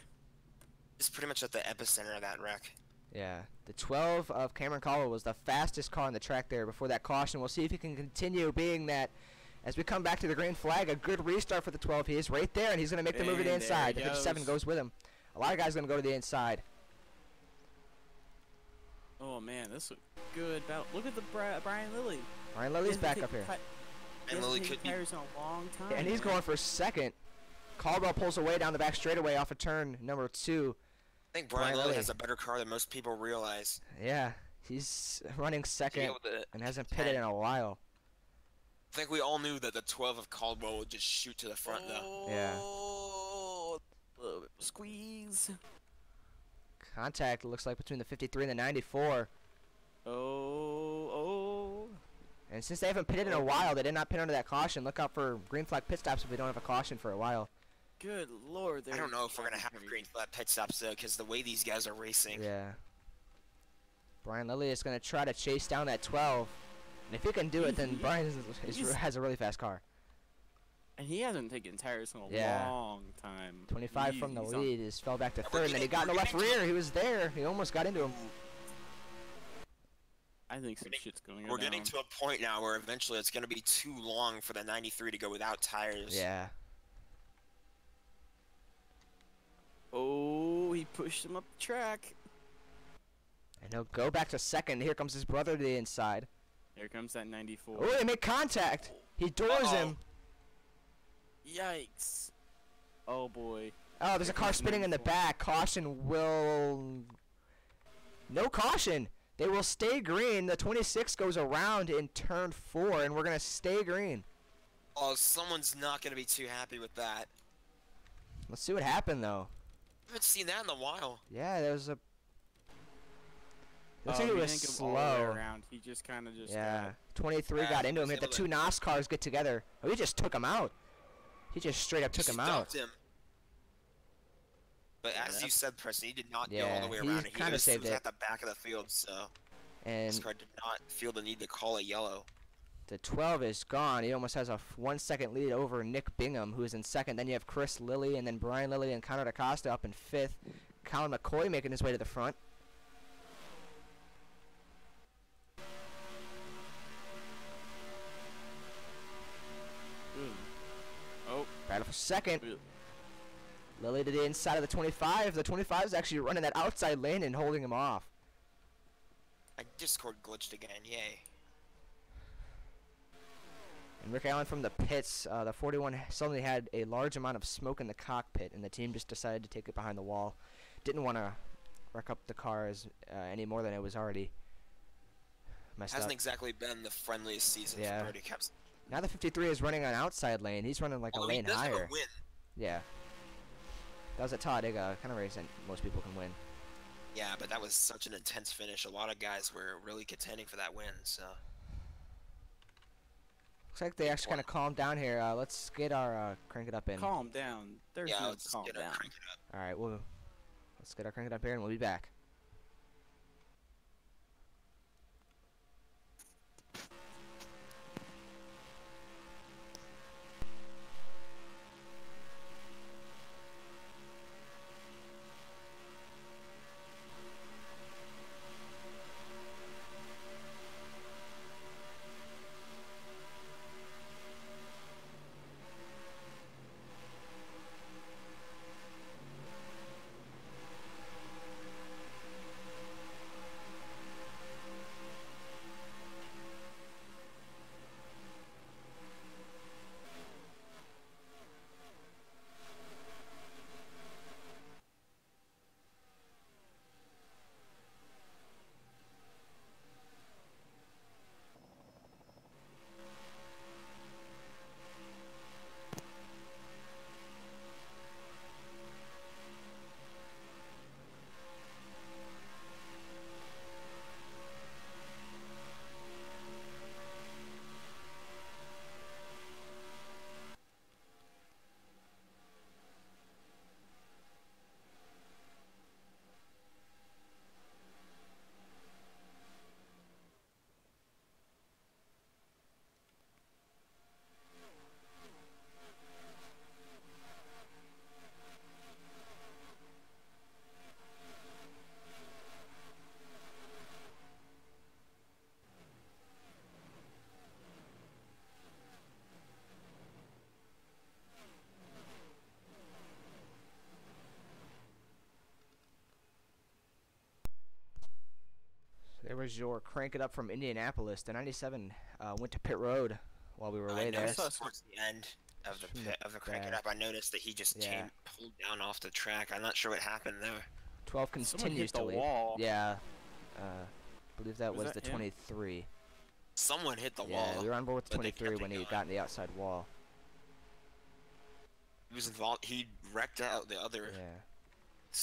It's pretty much at the epicenter of that wreck. Yeah, the 12 of Cameron Caldwell was the fastest car on the track there before that caution. We'll see if he can continue being that. As we come back to the green flag, a good restart for the 12. He is right there, and he's going to make the move to the And there inside. he The 57 goes. goes with him. A lot of guys going to go to the inside. Oh man, this is good battle. Look at the Brian Lilly. Ryan Lilly's back up here. And Lily could be. tires in a long time. And he's going for second. Caldwell pulls away down the back straightaway off of turn number 2. I think Brian Brian Lilly Lilly. has a better car than most people realize. Yeah, he's running second With the and hasn't pitted in a while. I think we all knew that the 12 of Caldwell would just shoot to the front, though. Yeah. Oh, a little bit of squeeze. Contact looks like between the 53 and the 94. Oh. And since they haven't pitted in a while, they did not pit under that caution. Look out for green flag pit stops if we don't have a caution for a while. Good lord. I don't know if we're going to have green flag pit stops, though, because the way these guys are racing. Yeah. Brian Lilly is going to try to chase down that 12. And if he can do it, then Brian has a really fast car. And he hasn't taken tires in a Yeah. long time. 25 from the He's on- lead is fell back to we're third, and then he getting- got in the we're left getting to- rear. He was there. He almost got into him. I think some shit's going on. We're getting to a point now where eventually it's going to be too long for the 93 to go without tires. Yeah. Oh, he pushed him up the track. And he'll go back to second. Here comes his brother to the inside. Here comes that 94. Oh, they make contact. He doors him. Yikes. Oh boy. Oh, there's a car spinning in the back. Caution will... No caution. They will stay green. The 26 goes around in turn 4, and we're going to stay green. Oh, someone's not going to be too happy with that. Let's see what happened, though. I haven't seen that in a while. Yeah, there was a... Looks like it was slow. Around. He just kind of just... Yeah. 23 got into him. Hit the two NOS cars get together. Oh, he just took him out. He just straight up took him out. Him. But as you said, Preston, he did not go Yeah, all the way he around. kinda saved was it. at the back of the field, so And this car did not feel the need to call a yellow. the 12 is gone. He almost has a 1 second lead over Nick Bingham, who is in second. Then you have Chris Lilly, and then Brian Lilly and Connor DaCosta up in 5th. Colin McCoy making his way to the front. Oh. Battle for second. Ooh. Lilly to the inside of the 25. The 25 is actually running that outside lane and holding him off. My Discord glitched again, yay. And Rick Allen from the pits, the 41 suddenly had a large amount of smoke in the cockpit, and the team just decided to take it behind the wall. Didn't want to wreck up the cars any more than it was already messed Hasn't up. exactly been the friendliest season Yeah. for Brody Cups. Now the 53 is running on outside lane. He's running like a lane he does have higher. a win. Yeah. That was a Talladega kind of race that most people can win. Yeah, but that was such an intense finish. A lot of guys were really contending for that win, so... Looks like they actually kind of calmed down here. Let's get our crank it up in. Calm down. There's yeah, no let's calm get down. crank it up. All right, let's get our crank it up here, and we'll be back. There was your crank it up from Indianapolis. The 97 went to pit road while we were away there. I noticed towards the end of the pit, of the crank it up, I noticed that he just pulled down off the track. I'm not sure what happened there. 12 continues to lead. Wall. Yeah, I believe that was the 23. Someone hit the wall. Yeah, we were on board with the but they 23 kept when it he going. got in the outside wall. He was involved. He wrecked out the other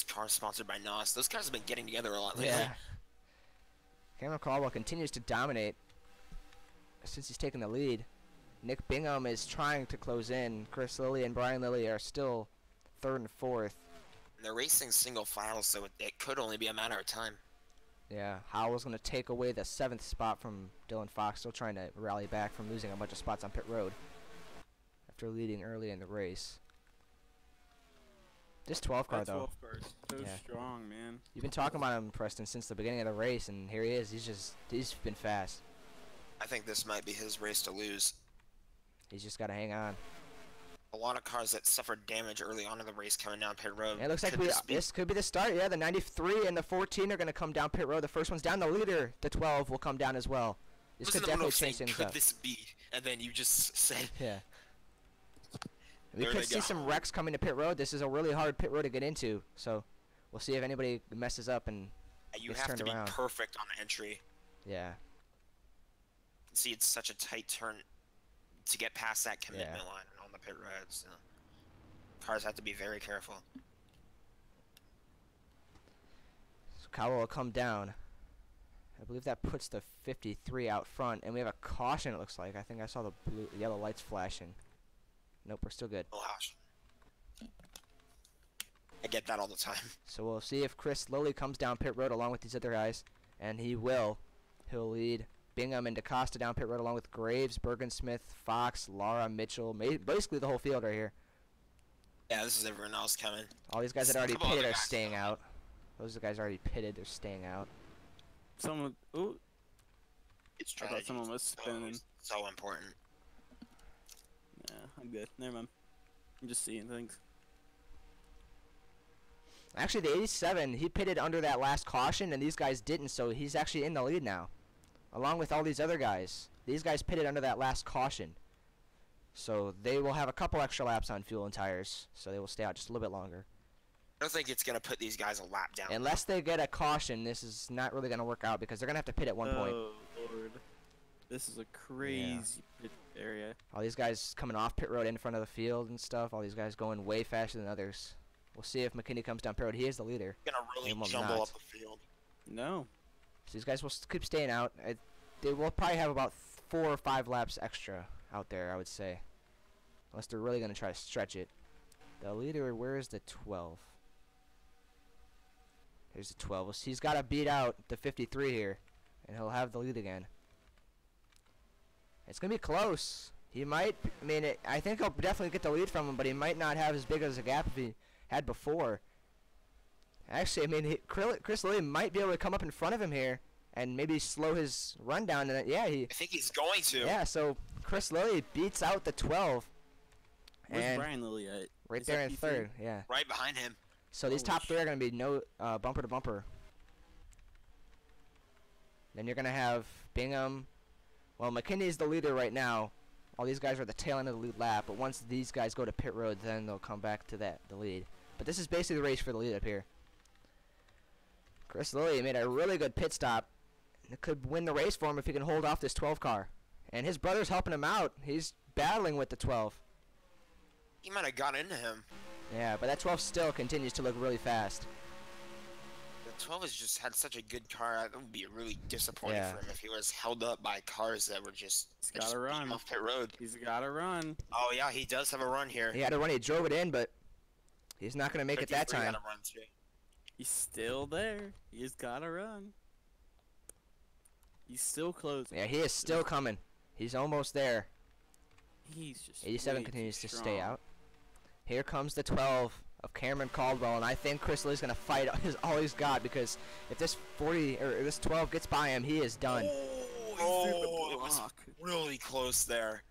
car sponsored by NOS. Those guys have been getting together a lot lately. Yeah. Cameron Caldwell continues to dominate since he's taken the lead. Nick Bingham is trying to close in. Chris Lilly and Brian Lilly are still 3rd and 4th. And they're racing single file, so it could only be a matter of time. Yeah, Howell's going to take away the 7th spot from Dylan Fox, still trying to rally back from losing a bunch of spots on pit road after leading early in the race. This 12 car, though. 12 car's so strong, man. You've been talking about him, Preston, since the beginning of the race, and here he is. He's been fast. I think this might be his race to lose. He's just got to hang on. A lot of cars that suffered damage early on in the race coming down pit road. Yeah, it looks like this could be the start. Yeah, the 93 and the 14 are going to come down pit road. The first one's down. The leader, the 12, will come down as well. This was could in the middle definitely of saying, change things could up. this be? And then you just said, Yeah. We There could they see go. some wrecks coming to pit road. This is a really hard pit road to get into, so we'll see if anybody messes up and you gets have turned to be around. perfect on the entry. yeah. See, it's such a tight turn to get past that commitment Yeah. line on the pit roads. Cars have to be very careful. So Cowell will come down. I believe that puts the 53 out front, and we have a caution. It looks like. I think I saw the yellow lights flashing. Nope, we're still good. Oh gosh. I get that all the time. So we'll see if Chris Lilly comes down pit road along with these other guys, and he will. He'll lead Bingham and DaCosta down pit road along with Graves, Bergensmith, Fox, Lara, Mitchell, basically the whole field right here. Yeah, this is everyone else coming. All these guys that already Couple pitted other are guys staying coming. out. Those are the guys already pitted, they're staying out. Someone. Ooh. It's I thought someone was spinning. so important. Yeah, I'm good. Never mind. I'm just seeing things. Actually, the 87, he pitted under that last caution, and these guys didn't, so he's actually in the lead now. Along with all these other guys. These guys pitted under that last caution. So they will have a couple extra laps on fuel and tires, so they will stay out just a little bit longer. I don't think it's gonna put these guys a lap down. Unless they get a caution, this is not really going to work out, because they're going to have to pit at one point. Oh Lord, this is a crazy pit area. All these guys coming off pit road in front of the field and stuff. All these guys going way faster than others. We'll see if McKinney comes down pit road. He is the leader. Gonna really They will jumble not. up the field. No. So these guys will keep staying out. They will probably have about 4 or 5 laps extra out there, I would say. Unless they're really going to try to stretch it. The leader, where is the 12? Here's the 12. Well, he's got to beat out the 53 here. And he'll have the lead again. It's going to be close. He might, I mean, I think he'll definitely get the lead from him, but he might not have as big as a gap as he had before. Actually, I mean, Chris Lilly might be able to come up in front of him here and maybe slow his run down. And yeah, I think he's going to. yeah. So Chris Lilly beats out the 12. Where's And Brian Lilly at? right Is there that in P3? third. Yeah. Right behind him. So these Holy top 3 are going to be no bumper to bumper. Then you're going to have Bingham. Well, McKinney's the leader right now. All these guys are at the tail end of the lead lap, but once these guys go to pit road, then they'll come back to the lead. But this is basically the race for the lead up here. Chris Lilly made a really good pit stop. It could win the race for him if he can hold off this 12 car. And his brother's helping him out. He's battling with the 12. He might have got into him. Yeah, but that 12 still continues to look really fast. The 12 has just had such a good car. That would be really disappointing Yeah. for him if he was held up by cars that were just, He's just gotta beating run. off pit road. He's gotta run. Oh yeah, he does have a run here. He had a run. He drove it in, but he's not going to make it that 53 time. got a run too. He's still there. He's gotta run. He's still closing. Yeah, he is still coming. He's almost there. He's just 87 way continues too to stay strong. out. Here comes the 12 of Cameron Caldwell, and I think Chris Lilly's going to fight all he's got, because if this 40 or this 12 gets by him, he is done. Oh, it was block. really close there.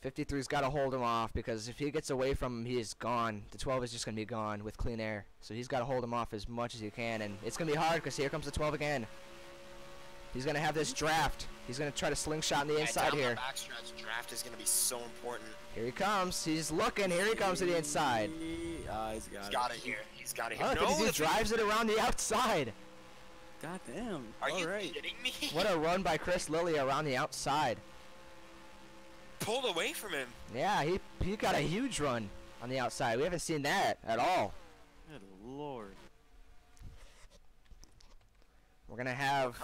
53's got to hold him off, because if he gets away from him, he is gone. The 12 is just going to be gone with clean air. So he's got to hold him off as much as he can, and it's going to be hard, because here comes the 12 again. He's going to have this draft. He's going to try to slingshot on the inside down here. The backstretch draft is going to be so important. Here he comes. He's looking. Here he comes to the inside. He's got He's it. got it here. He's got it here. Oh, No, 52 the drives it around the outside. God damn. Are you Alright. kidding me? What a run by Chris Lilly around the outside. Pulled away from him. Yeah, he got a huge run on the outside. We haven't seen that at all. Good lord. We're going to have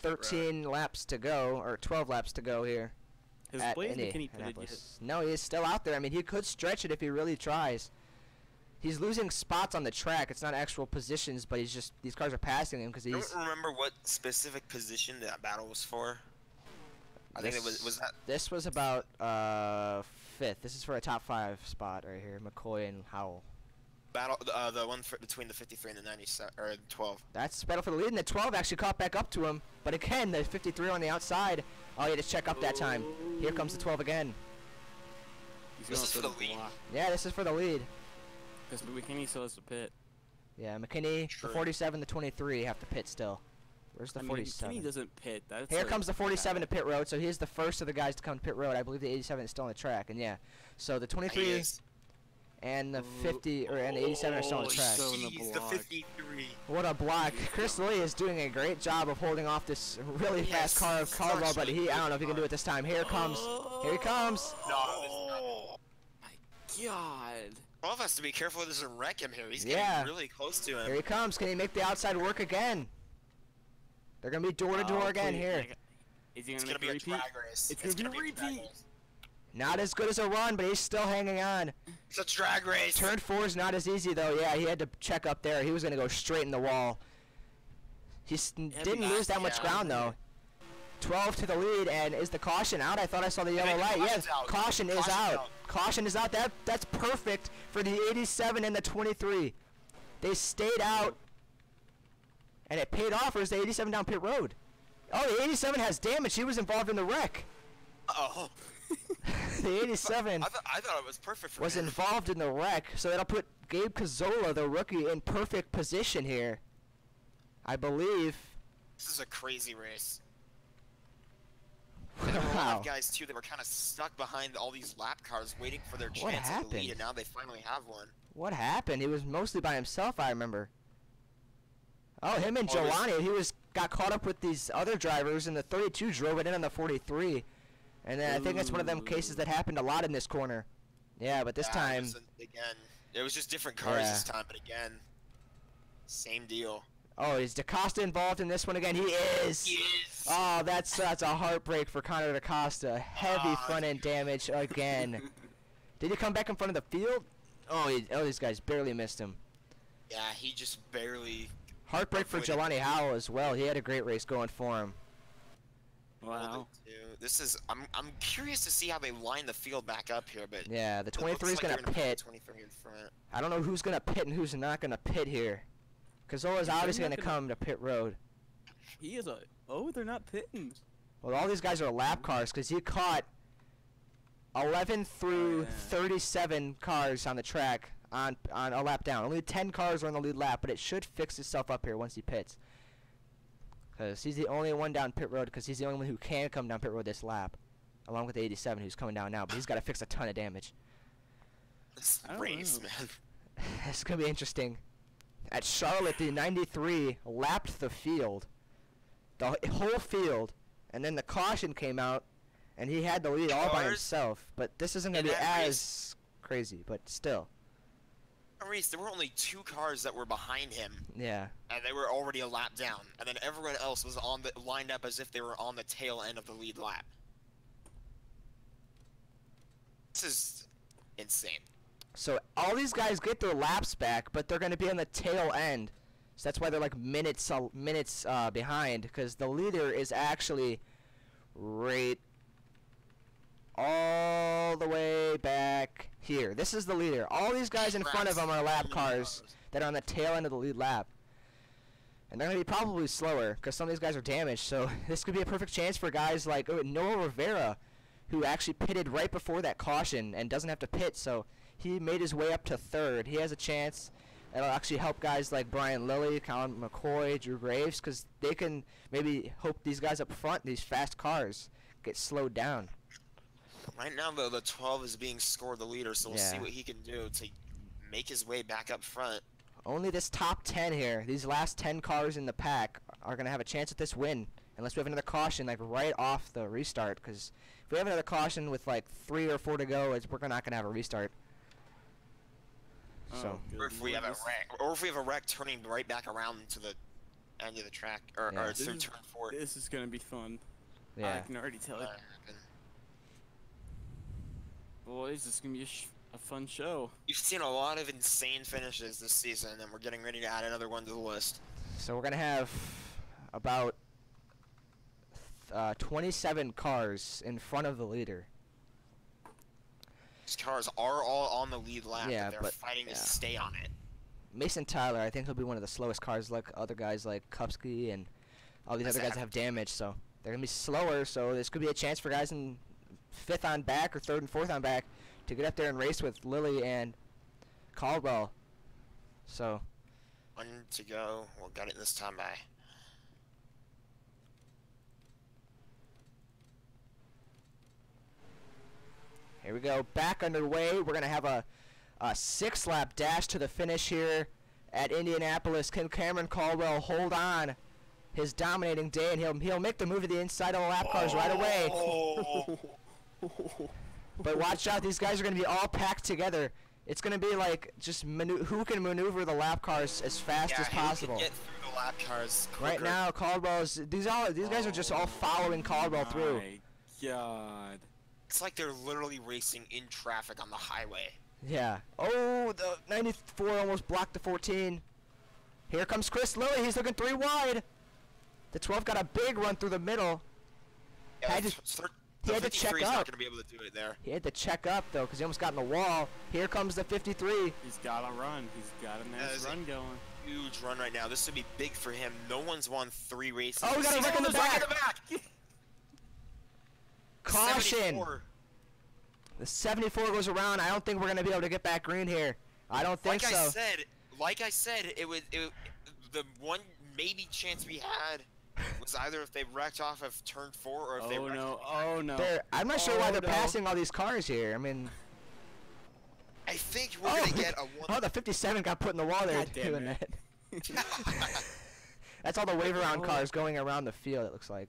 13 laps to go, or 12 laps to go here His at Blaze McKinney pitted yet. Indianapolis. No, he is still out there. I mean, he could stretch it if he really tries. He's losing spots on the track. It's not actual positions, but these cars are passing him because I he's... don't remember what specific position that battle was for. I think it was that. This was about 5th. This is for a top 5 spot right here. McCoy and Howell. Battle, the one between the 53 and the 97 or the 12. That's battle for the lead, and the 12 actually caught back up to him. But again, the 53 on the outside. Oh, he had to check up that time. Here comes the 12 again. He's This going is for the lead. block. Yeah, this is for the lead. Because McKinney still has to pit. Yeah, McKinney, True. the 47, the 23 have to pit still. Where's the I mean, 47? Kenny doesn't pit. That's Here like comes the 47 to bad. pit road, so he's the first of the guys to come to pit road. I believe the 87 is still on the track, and yeah. So the He 23 is. and the 50 and the 87 are still on the Oh, track. so in the Jeez, the block. 53. What a block! Chris Lee is doing a great job of holding off this really fast car of Caldwell, but I don't know if he can do it this time. Here he comes. Here he comes. No, My God. all of us to be careful. This doesn't wreck him here. He's Yeah. getting really close to him. Here he comes. Can he make the outside work again? They're gonna be door to door again please, here. Is he It's gonna gonna make be a a repeat? drag race. It's gonna be a drag repeat. race. Not as good as a run, but he's still hanging on. It's a drag race. Turn 4 is not as easy though. Yeah, he had to check up there. He was gonna go straight in the wall. He didn't lose that much ground though. 12 to the lead, and is the caution out? I thought I saw the yellow light. Yes, caution is out. Caution is out. That's perfect for the 87 and the 23. They stayed out, and it paid off. Or is the 87 down pit road? Oh, the 87 has damage. He was involved in the wreck. Oh. The 87 I thought it was perfect for was him. involved in the wreck, so that'll put Gabe Cazzola, the rookie, in perfect position here. I believe. This is a crazy race. And there were a lot Wow. of guys too that were kind of stuck behind all these lap cars, waiting for their What chance to happened? lead, and now they finally have one. What happened? He was mostly by himself, I remember. Oh, him and Oh, this- Jelani, got caught up with these other drivers, and the 32 drove it in on the 43. And then I think that's one of them cases that happened a lot in this corner. Yeah, but this Yeah, time, again, it was just different cars Yeah. this time, but again, same deal. oh, is DaCosta involved in this one again? He is. Yes. Oh, that's a heartbreak for Connor DaCosta. Heavy Ah, front end damage again. Did he come back in front of the field? Oh, these guys barely missed him. Yeah, he just barely. Heartbreak for Avoided. Jelani Howell as well. He had a great race going for him. Wow. This is. I'm curious to see how they line the field back up here, but. Yeah, the it looks 23 is like gonna they're put pit. 23 in front. I don't know who's gonna pit and who's not gonna pit here. Cazzola's They're obviously not gonna gonna- come to pit road. He is a. Oh, they're not pitting. Well, all these guys are lap cars because he caught 11 through yeah. 37 cars on the track on a lap down. Only 10 cars are on the lead lap, but it should fix itself up here once he pits. Because he's the only one down pit road because he's the only one who can come down pit road this lap. Along with the 87 who's coming down now, but he's got to fix a ton of damage. This I don't race, know. man. It's going to be interesting. At Charlotte, the 93 lapped the field. The whole field. And then the caution came out, and he had the lead all by Cars? himself. But this isn't going In to be that as crazy, but still. Race, there were only 2 cars that were behind him, Yeah. and they were already a lap down, and then everyone else was lined up as if they were on the tail end of the lead lap. This is insane. So all these guys get their laps back, but they're going to be on the tail end. So that's why they're like minutes behind, because the leader is actually right all the way back here. This is the leader. All these guys in front of him are lap cars that are on the tail end of the lead lap. And they're going to be probably slower, because some of these guys are damaged. So this could be a perfect chance for guys like Noah Rivera, who actually pitted right before that caution and doesn't have to pit. So he made his way up to third. He has a chance. It'll actually help guys like Brian Lilly, Colin McCoy, Drew Graves, because they can maybe hope these guys up front, these fast cars, get slowed down. Right now, though, the 12 is being scored the leader, so we'll see Yeah. what he can do to make his way back up front. Only this top 10 here, these last 10 cars in the pack, are going to have a chance at this win, unless we have another caution like right off the restart, because if we have another caution with like 3 or 4 to go, we're not going to have a restart. So, good Or if we have a lord, wreck, or if we have a wreck turning right back around to the end of the track, or, Yeah. or This through is- turn 4. This is gonna be fun. I yeah. can already tell it. Boys, this is gonna be a fun show. You've seen a lot of insane finishes this season, and we're getting ready to add another one to the list. So we're going to have about 27 cars in front of the leader. These cars are all on the lead lap, Yeah, but they're but- fighting yeah. to stay on it. Mason Tyler, I think he'll be one of the slowest cars, like other guys like Kupski and all these other guys that have damage. So they're gonna be slower. So this could be a chance for guys in 5th on back or 3rd and 4th on back to get up there and race with Lilly and Caldwell. So 1 to go. We'll got it this time by we go. Back underway. We're going to have a 6-lap dash to the finish here at Indianapolis. Can Cameron Caldwell hold on his dominating day, and he'll make the move to the inside of the lap cars right away. But watch out, these guys are going to be all packed together. It's going to be like just who can maneuver the lap cars as fast as possible. Who can get through the lap cars quicker. Right now, Caldwell's these guys are just all following Caldwell through. My God. It's like they're literally racing in traffic on the highway. Yeah. Oh, the 94 almost blocked the 14. Here comes Chris Lilly. He's looking 3 wide. The 12 got a big run through the middle. Yeah, He had to check not up. going to be able to do it there. He had to check up though, because he almost got in the wall. Here comes the 53. He's got a run. He's got a nice run going. Huge run right now. This would be big for him. No one's won 3 races. Oh, we got a wreck in the back. Caution. 74. The 74 goes around. I don't think we're gonna be able to get back green here. I don't think so. Like I said, the one maybe chance we had was either if they wrecked off of turn 4 or if they wrecked. Oh no! I'm not sure why they're passing all these cars here. I mean, I think we're gonna get a one. Oh, the 57 got put in the wall there doing that. That's all the wave around cars going around the field. It looks like.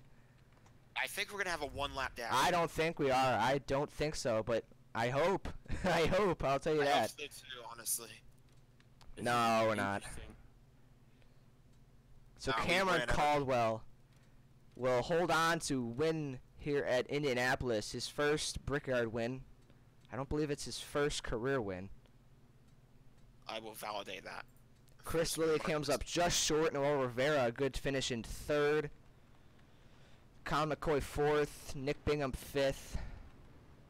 I think we're gonna have a 1-lap dash. I don't think we are. I don't think so, but I hope. I hope. I'll tell you I that. hope so too, honestly. No, we're not. So Cameron Caldwell will hold on to win here at Indianapolis, his first Brickyard win. I don't believe it's his first career win. I will validate that. Chris Lilly comes up just short. Noel Rivera, a good finish in 3rd. Colin McCoy 4th. Nick Bingham 5th.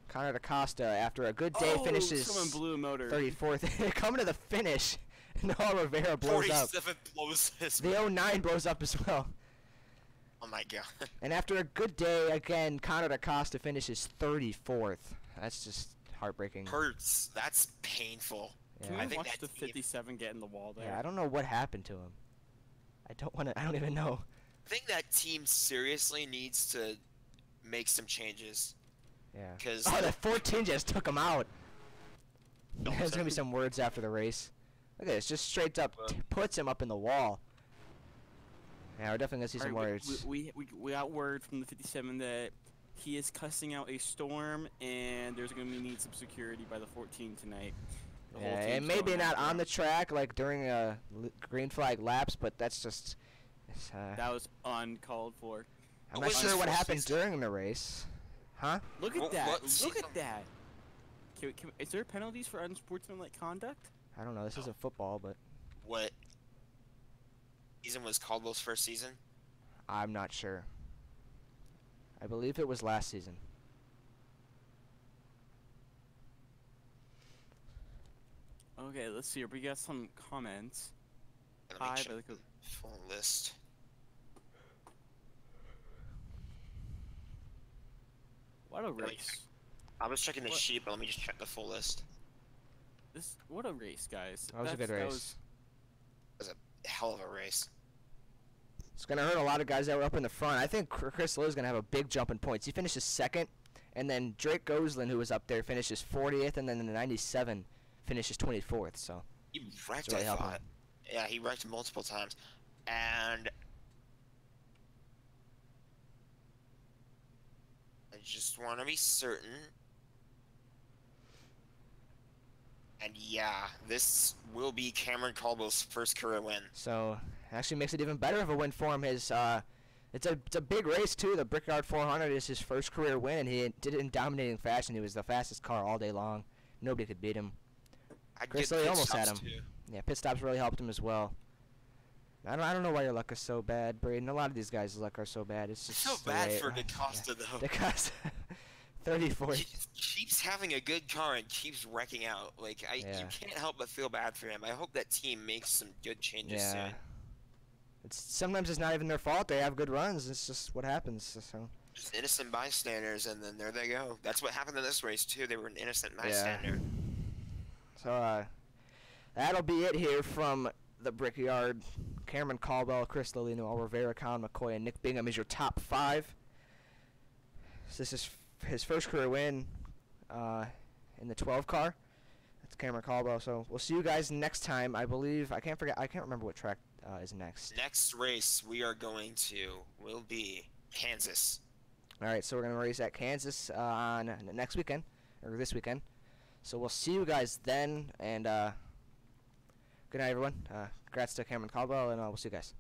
Connor DaCosta, after a good day, finishes someone blew a motor. 34th. Coming to the finish, Noel Rivera blows up. 47 blows his. The 09 blows up as well. Oh my God. And after a good day, again, Connor DaCosta finishes 34th. That's just heartbreaking. Hurts. That's painful. Can Yeah. we watch the 57 get in the wall there? Yeah, I don't know what happened to him. I don't even know. I think that team seriously needs to make some changes. Yeah. Because Oh, the 14 just took him out. There's gonna be some words after the race. Look at this, just straight up puts him up in the wall. Yeah, we're definitely gonna see some words. We got word from the 57 that he is cussing out a storm, and there's gonna need some security by the 14 tonight. Yeah, and maybe not on the track like during green flag laps, but that's just. That was uncalled for. I'm not sure what happened during the race. Huh? Look at that! what Look at that! Is there penalties for unsportsmanlike conduct? I don't know. This isn't football, but what season was Caldwell's first season? I'm not sure. I believe it was last season. Okay, let's see. We got some comments. Let me Hi, check but the full list. what a race! I was checking the sheet, but let me just check the full list. What a race, guys! That was a good race. It was a hell of a race. It's gonna hurt a lot of guys that were up in the front. I think Chris Lilly's gonna have a big jump in points. He finishes 2nd, and then Drake Goslin, who was up there, finishes 40th, and then the 97 finishes 24th. So He wrecked, really I helping thought. Yeah, he wrecked multiple times. And I just want to be certain. And yeah, this will be Cameron Caldwell's first career win. So actually makes it even better of a win for him. It's a big race too. The Brickyard 400 is his first career win, and he did it in dominating fashion. He was the fastest car all day long. Nobody could beat him. Chris Lilly almost had him. Too. Yeah, pit stops really helped him as well. I don't know why your luck is so bad, Braden. A lot of these guys' luck are so bad. It's just So the bad way for DaCosta though. DaCosta, 34. He keeps having a good car and keeps wrecking out. Like you can't help but feel bad for him. I hope that team makes some good changes Yeah. soon. Sometimes it's not even their fault. They have good runs. It's just what happens. So. Just innocent bystanders, and then there they go. That's what happened in this race too. They were an innocent bystander. So that'll be it here from the Brickyard. Cameron Caldwell, Chris Lilly, Noel Rivera, Colin McCoy, and Nick Bingham is your top 5. So this is his first career win. in the 12 car. That's Cameron Caldwell. So we'll see you guys next time. I believe I can't remember what track is next. Next race we are going to will be Kansas. All right, so we're gonna race at Kansas on next weekend or this weekend. So we'll see you guys then, and good night, everyone. Congrats to Cameron Caldwell, and we'll see you guys.